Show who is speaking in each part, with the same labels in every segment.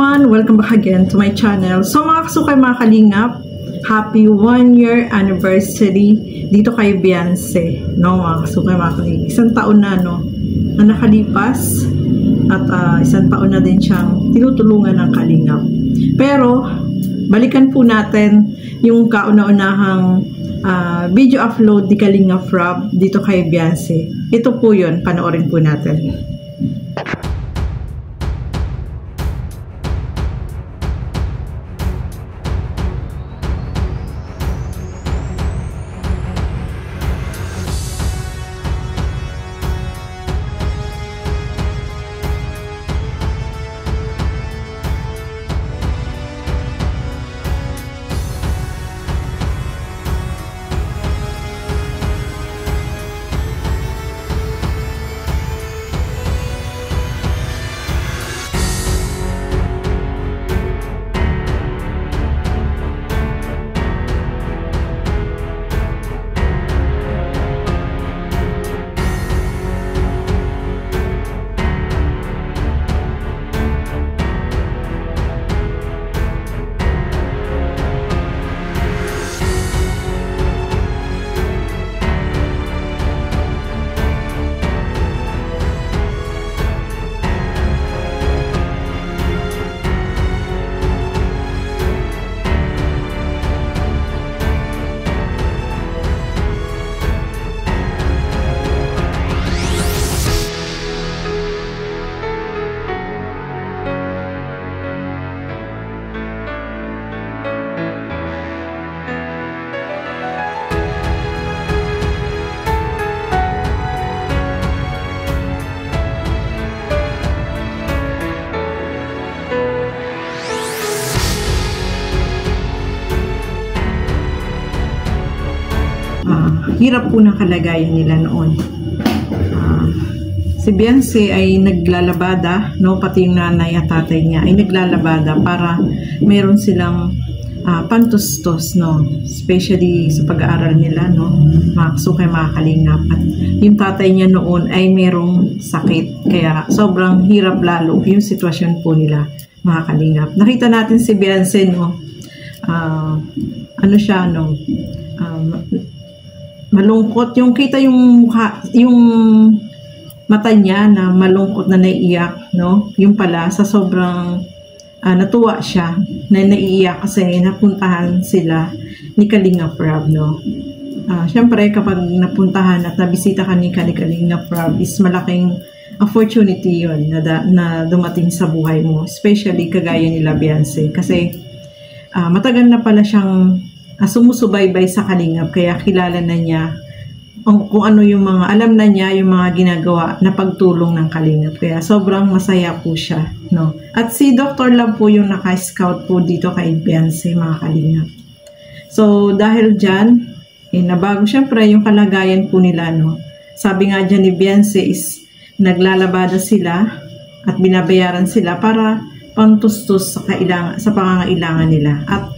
Speaker 1: everyone! Welcome back again to my channel. So mga kasukay, mga kalingap, happy 1-year anniversary dito kay Beyonce. No, mga kasukay, mga kalingap. Isang taon na, no, na nakalipas at isang taon na din siyang tinutulungan ng kalingap. Pero, balikan po natin yung kauna-unahang video upload ni Kalingap Rob dito kay Beyonce. Ito po yun, panoorin po natin. Hirap po ng kalagayan nila noon. Si Beyonce ay naglalabada, no, pati yung nanay at tatay niya ay naglalabada para meron silang pantustos, no, especially sa pag-aaral nila, no, mga kasukay, mga kalingap. At yung tatay niya noon ay merong sakit, kaya sobrang hirap lalo yung sitwasyon po nila, mga kalingap. Nakita natin si Beyonce, no, ano siya, no, malungkot, yung kita yung mukha, yung mata niya na malungkot na naiiyak, no? Yung pala sa sobrang natuwa siya na naiiyak kasi napuntahan sila ni Kalingap Rob, no? Syempre kapag napuntahan at nabisita ka ni Kalingap Rob is malaking opportunity yun na dumating sa buhay mo, especially kagaya nila Beyonce, kasi matagal na pala siyang sumusubaybay sa Kalingap, kaya kilala na niya kung ano yung mga, alam na niya yung mga ginagawa na pagtulong ng Kalingap, kaya sobrang masaya po siya, no? At si Dr. Love po yung naka-scout po dito kay Beyonce, mga Kalingap. So dahil dyan, nabago syempre yung kalagayan po nila, no? Sabi nga dyan ni Beyonce is naglalabada sila at binabayaran sila para pantustos sa pangangailangan nila. At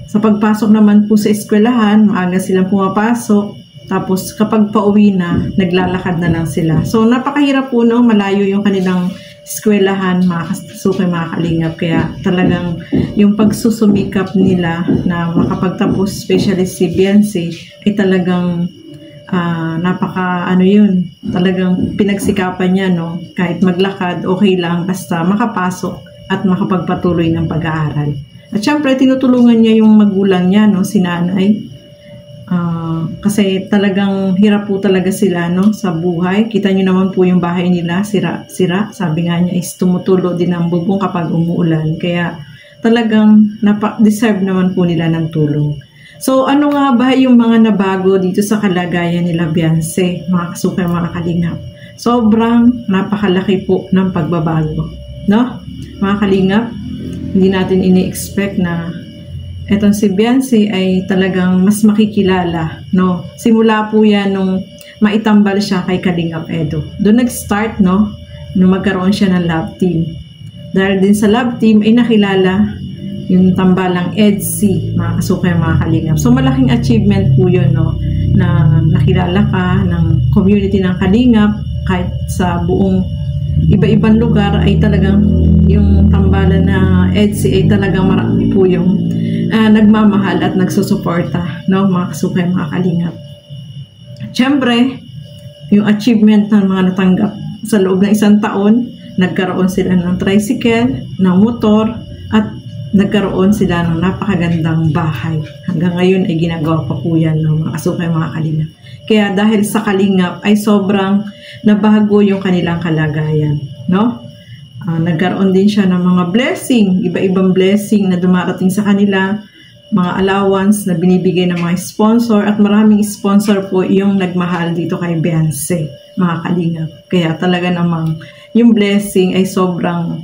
Speaker 1: sa pagpasok naman po sa eskwelahan, maaga silang pumapasok. Tapos kapag pauwi na, naglalakad na lang sila. So napakahirap po, no? Malayo yung kanilang eskwelahan, mga kasukay, mga kalingap. Kaya talagang yung pagsusumikap nila na makapagtapos, especially si Beyonce, ay talagang talagang pinagsikapan niya, no? Kahit maglakad, okay lang, basta makapasok at makapagpatuloy ng pag-aaral. At syempre, tinutulungan niya yung magulang niya, no, si nanay. Kasi talagang hirap po talaga sila, no, sa buhay. Kita niyo naman po yung bahay nila, sira-sira. Sabi nga niya is tumutulo din ang bubong kapag umuulan. Kaya talagang deserve naman po nila ng tulong. So, ano nga ba yung mga nabago dito sa kalagayan nila Beyonce, mga kasukay, mga kalingap? Sobrang napakalaki po ng pagbabago, no, mga kalingap. Hindi natin ini-expect na etong si Beyonce ay talagang mas makikilala, no? Simula po yan nung maitambal siya kay Kalingap Edo. Doon nag-start, no? Nung magkaroon siya ng love team. Dahil din sa love team ay nakilala yung tambalang EDC, mga kasukay, mga kalingap. So malaking achievement po yun, no? Na nakilala ka ng community ng kalingap kahit sa buong iba-ibang lugar ay talagang yung tambalan na EDSI ay talagang marami po yung nagmamahal at nagsusuporta, no, mga kasukay, mga kalingap. Siyempre, yung achievement ng mga natanggap sa loob ng isang taon, nagkaroon sila ng tricycle, ng motor, at nagkaroon sila ng napakagandang bahay. Hanggang ngayon ay ginagawa pa po yan, no, mga kasukay, mga kalingap. Kaya dahil sa kalingap ay sobrang nabago yung kanilang kalagayan, no? Nagkaroon din siya ng mga blessing, iba-ibang blessing na dumarating sa kanila, mga allowance na binibigay ng mga sponsor, at maraming sponsor po yung nagmahal dito kay Beyonce, mga kalingap. Kaya talaga namang yung blessing ay sobrang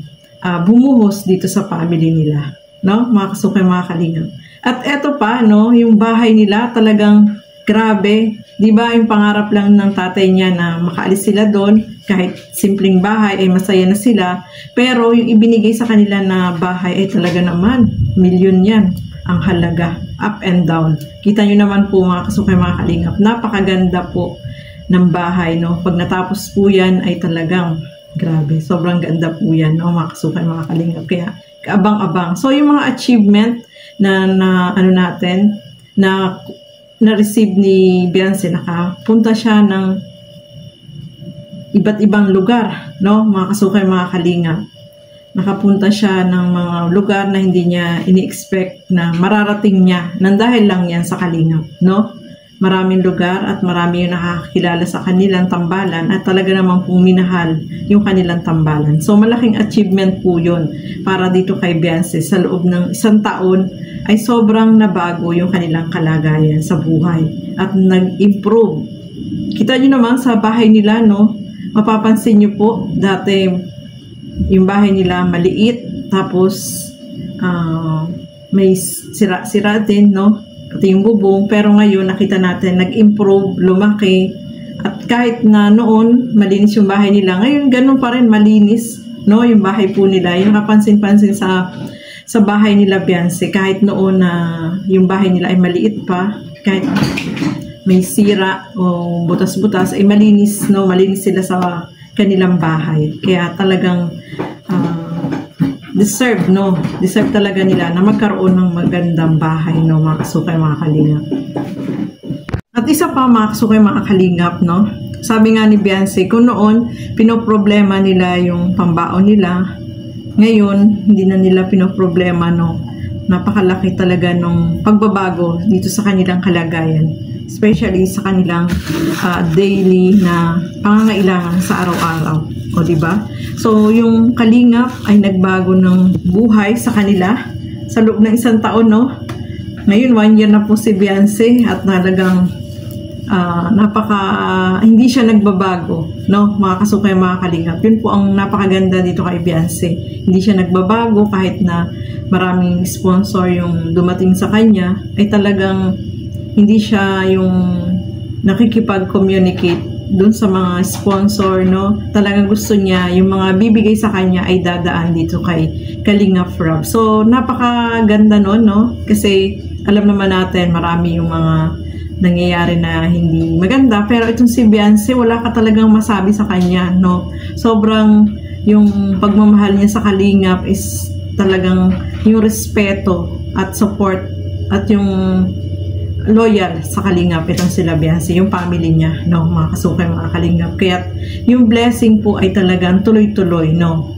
Speaker 1: bumuhos dito sa family nila, no, mga kasukay, mga kalingap. At eto pa, no, yung bahay nila talagang grabe, di ba, yung pangarap lang ng tatay niya na makaalis sila doon, kahit simpleng bahay ay masaya na sila, pero yung ibinigay sa kanila na bahay ay talaga naman, milyon yan ang halaga, up and down. Kita nyo naman po, mga kasukay, mga kalingap, napakaganda po ng bahay, no. Pag natapos po yan ay talagang grabe, sobrang ganda po yan, no, mga kasukay, mga kalingap. Kaya kaabang-abang. So yung mga achievement na ano natin, na-receive ni Beyonce, nakapunta siya ng iba't ibang lugar, no, mga kasukay, mga kalingap. Nakapunta siya ng mga lugar na hindi niya ini-expect na mararating niya, nang dahil lang yan sa kalingap, no. Maraming lugar at marami yung nakakilala sa kanilang tambalan at talaga namang puminahal yung kanilang tambalan. So malaking achievement po yun para dito kay Beyonce. Sa loob ng isang taon ay sobrang nabago yung kanilang kalagayan sa buhay at nag-improve. Kita nyo naman sa bahay nila, no, mapapansin nyo po, dati yung bahay nila maliit, tapos may sira-sira din, no, pati yung bubong, pero ngayon nakita natin nag-improve, lumaki, at kahit na noon malinis yung bahay nila, ngayon ganun pa rin malinis, no, yung bahay po nila. Yung nakapansin-pansin sa bahay nila Beyonce, kahit noon na yung bahay nila ay maliit pa, kahit may sira o butas-butas, ay malinis, no, malinis sila sa kanilang bahay. Kaya talagang deserve talaga nila na magkaroon ng magandang bahay, no, mga kasukay, mga kalingap. At isa pa, mga kasukay, mga kalingap, no, sabi nga ni Beyonce, kung noon pinoproblema nila yung pambaon nila, ngayon hindi na nila pinoproblema, no. Napakalaki talaga nung pagbabago dito sa kanilang kalagayan, especially sa kanilang daily na pangangailangan sa araw-araw. O diba? So yung kalingap ay nagbago ng buhay sa kanila sa loob ng isang taon, no. Ngayon 1 year na po si Beyonce at talagang hindi siya nagbabago, no, mga kasukay, mga kalingap. Yun po ang napakaganda dito kay Beyonce. Hindi siya nagbabago kahit na maraming sponsor yung dumating sa kanya, ay talagang hindi siya yung nakikipag-communicate dun sa mga sponsor, no. Talagang gusto niya yung mga bibigay sa kanya ay dadaan dito kay Kalingap Rob. So napakaganda nun, no, kasi alam naman natin marami yung mga nangyayari na hindi maganda, pero itong si Beyonce, wala ka talagang masabi sa kanya, no. Sobrang yung pagmamahal niya sa Kalingap is talagang yung respeto at support at yung loyal sa Kalingap, itong sila Beyonce, yung family niya, no, mga kasukay, mga Kalingap. Kaya yung blessing po ay talagang tuloy-tuloy, no.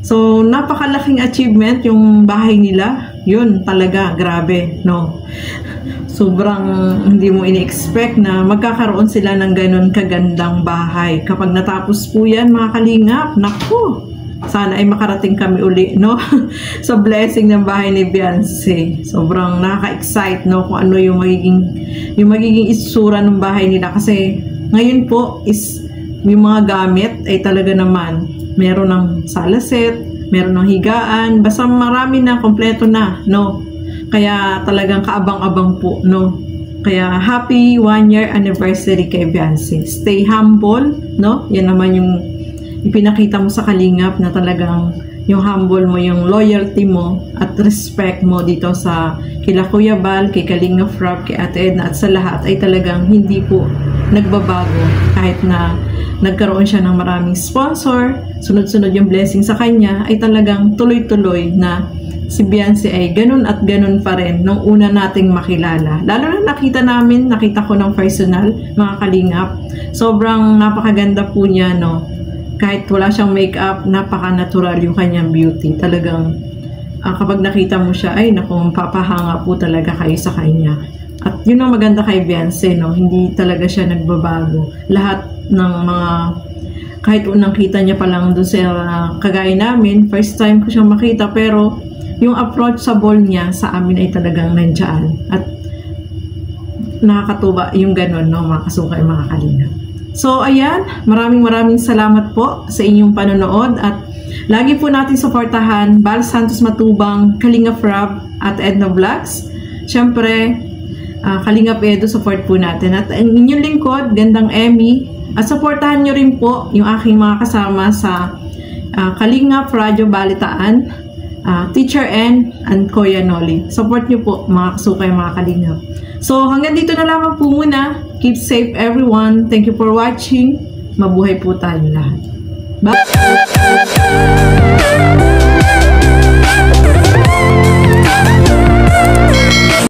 Speaker 1: So napakalaking achievement yung bahay nila, yun talaga grabe, no. Sobrang hindi mo ini-expect na magkakaroon sila ng ganun kagandang bahay. Kapag natapos po yan, mga Kalingap, naku, sana ay makarating kami uli, no, sa blessing ng bahay ni Beyonce. Sobrang nakaka-excite, no, kung ano yung magiging itsura ng bahay nila. Kasi ngayon po is yung mga gamit ay talaga naman meron ng sala set, meron ng higaan, basta marami na, kompleto na, no. Kaya talagang kaabang-abang po, no. Kaya happy 1 year anniversary kay Beyonce. Stay humble, no. Yan naman yung ipinakita mo sa Kalingap, na talagang yung humble mo, yung loyalty mo at respect mo dito sa kila Kuya Bal, kay Kalingap Rob, kay Ate Edna, at sa lahat ay talagang hindi po nagbabago kahit na nagkaroon siya ng maraming sponsor, sunod-sunod yung blessing sa kanya, ay talagang tuloy-tuloy na si Beyonce ay ganun at ganun pa rin nung una nating makilala. Lalo na nakita ko ng personal, mga kalingap. Sobrang napakaganda po niya, no? Kahit wala siyang makeup, napaka-natural yung kanyang beauty. Talagang kapag nakita mo siya, ay naku, papahanga po talaga kayo sa kanya. At yun ang maganda kay Beyonce, no? Hindi talaga siya nagbabago. Lahat ng mga, kahit unang kita niya pa lang doon sa kagaya namin, first time ko siyang makita, pero yung approachable niya sa amin ay talagang nandiyan. At nakakatuwa yung ganun, no, mga kasukay, mga kalingap. So, ayan, maraming salamat po sa inyong panonood at lagi po natin suportahan Bal Santos Matubang, Kalingap Rob at Edna Vlogs. Siyempre, Kalingap Edo, support po natin. At ang inyong lingkod, Gandang Emmy. At supportahan nyo rin po yung aking mga kasama sa Kalingap Radio Balitaan, Teacher N and Kuya Noli. Support nyo po mga kasukay, mga kalingap. So hanggang dito na lamang po muna. Keep safe everyone. Thank you for watching. Mabuhay po tayo lahat. Bye!